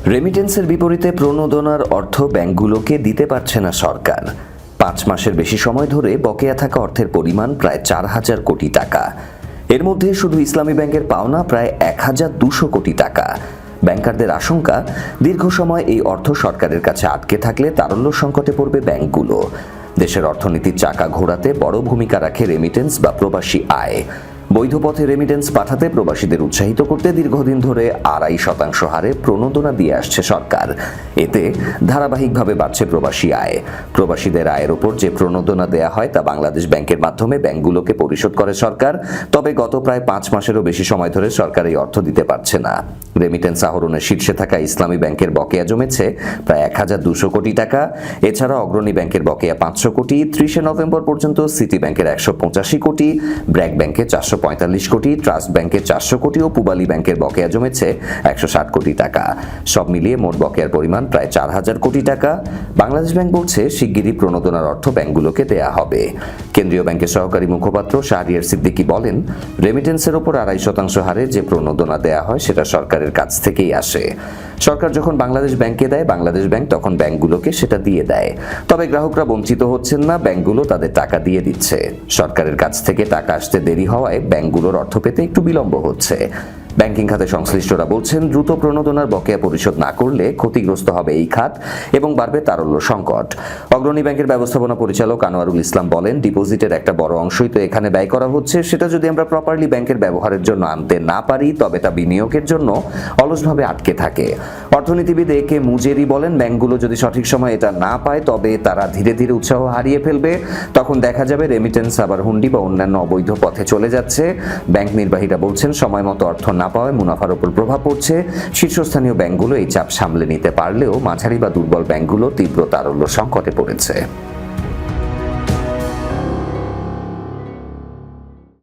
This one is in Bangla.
রেমিটেন্সের বিপরীতে প্রণোদনার অর্থ ব্যাংকগুলোকে দিতে পারছে না সরকার। 5 মাসের বেশি সময় ধরে বকেয়া থাকা অর্থের পরিমাণ প্রায় 4,000 কোটি টাকা। এর মধ্যে শুধু ইসলামী ব্যাংকের পাওনা প্রায় 1,200 কোটি টাকা। ব্যাংকারদের আশঙ্কা, দীর্ঘ সময় এই অর্থ সরকারের কাছে আটকে থাকলে তারল্য সংকটে পড়বে ব্যাংকগুলো। দেশের অর্থনীতির চাকা ঘোরাতে বড় ভূমিকা রাখে রেমিটেন্স বা প্রবাসী আয়। বৈধ পথে রেমিটেন্স পাঠাতে প্রবাসীদের উৎসাহিত করতে দীর্ঘদিন ধরে 2.5% হারে প্রণোদনা দিয়ে আসছে সরকার। এতে ধারাবাহিকভাবে বাড়ছে প্রবাসী আয়। প্রবাসীদের আয়ের ওপর যে প্রণোদনা দেয়া হয় তা বাংলাদেশ ব্যাংকের মাধ্যমে ব্যাংকগুলোকে পরিশোধ করে সরকার। তবে গত প্রায় 5 মাসেরও বেশি সময় ধরে সরকার এই অর্থ দিতে পারছে না। রেমিটেন্স আহরণের শীর্ষে থাকা ইসলামী ব্যাংকের বকেয়া জমেছে প্রায় 1,200 কোটি টাকা। এছাড়া অগ্রণী ব্যাংকের বকেয়া 500 কোটি, 30 নভেম্বর পর্যন্ত সিটি ব্যাংকের 185 কোটি, ব্র্যাক ব্যাংকে 445 কোটি, ট্রাস্ট ব্যাংকে 400 কোটি ও পূবালী ব্যাংকের বকেয়া জমেছে 160 কোটি টাকা। সব মিলিয়ে মোট বকেয়ার পরিমাণ প্রায় 4,000 কোটি টাকা। বাংলাদেশ ব্যাংক বলছে শিগগিরই প্রণোদনার অর্থ ব্যাংকগুলোকে দেয়া হবে। কেন্দ্রীয় ব্যাংকের সহকারী মুখপাত্র শাহরিয়ার সিদ্দিকী বলেন, রেমিটেন্সের ওপর 2.5% হারে যে প্রণোদনা দেয়া হয় সেটা সরকারের কাছ থেকেই আসে। সরকার যখন বাংলাদেশ ব্যাংকে দেয়, বাংলাদেশ ব্যাংক তখন ব্যাংকগুলোকে সেটা দিয়ে দেয়। তবে গ্রাহকরা বঞ্চিত হচ্ছেন না, ব্যাংকগুলো তাদের টাকা দিয়ে দিচ্ছে। সরকারের কাছ থেকে টাকা আসতে দেরি হওয়ায় ব্যাংকগুলোর অর্থ পেতে একটু বিলম্ব হচ্ছে। ব্যাংকিং খাতে সংশ্লিষ্টরা বলছেন, দ্রুত প্রণোদনার বকেয়া পরিশোধ না করলে ক্ষতিগ্রস্ত হবে এই খাত এবং বাড়বে তারল্য সংকট। অগ্রণী ব্যাংকের ব্যবস্থাপনা পরিচালক আনোয়ারুল ইসলাম বলেন, ডিপোজিটের একটা বড় অংশই তো এখানে ব্যয় করা হচ্ছে। সেটা যদি আমরা প্রপারলি ব্যাংকের ব্যবহারের জন্য আনতে না পারি তবে তা বিনিয়োগের জন্য অলসভাবে আটকে থাকে। অর্থনীতিবিদ এ কে মুজেরি বলেন, ব্যাংকগুলো যদি সঠিক সময় এটা না পায় তবে তারা ধীরে ধীরে উৎসাহ হারিয়ে ফেলবে। তখন দেখা যাবে রেমিটেন্স আবার হুন্ডি বা অন্যান্য অবৈধ পথে চলে যাচ্ছে। ব্যাংক নির্বাহীরা বলছেন, সময় মতো অর্থ না পাওয়ায় মুনাফার উপর প্রভাব পড়ছে। শীর্ষস্থানীয় ব্যাংকগুলো এই চাপ সামলে নিতে পারলেও মাঝারি বা দুর্বল ব্যাংকগুলো তীব্র তারল্য সংকটে পড়েছে।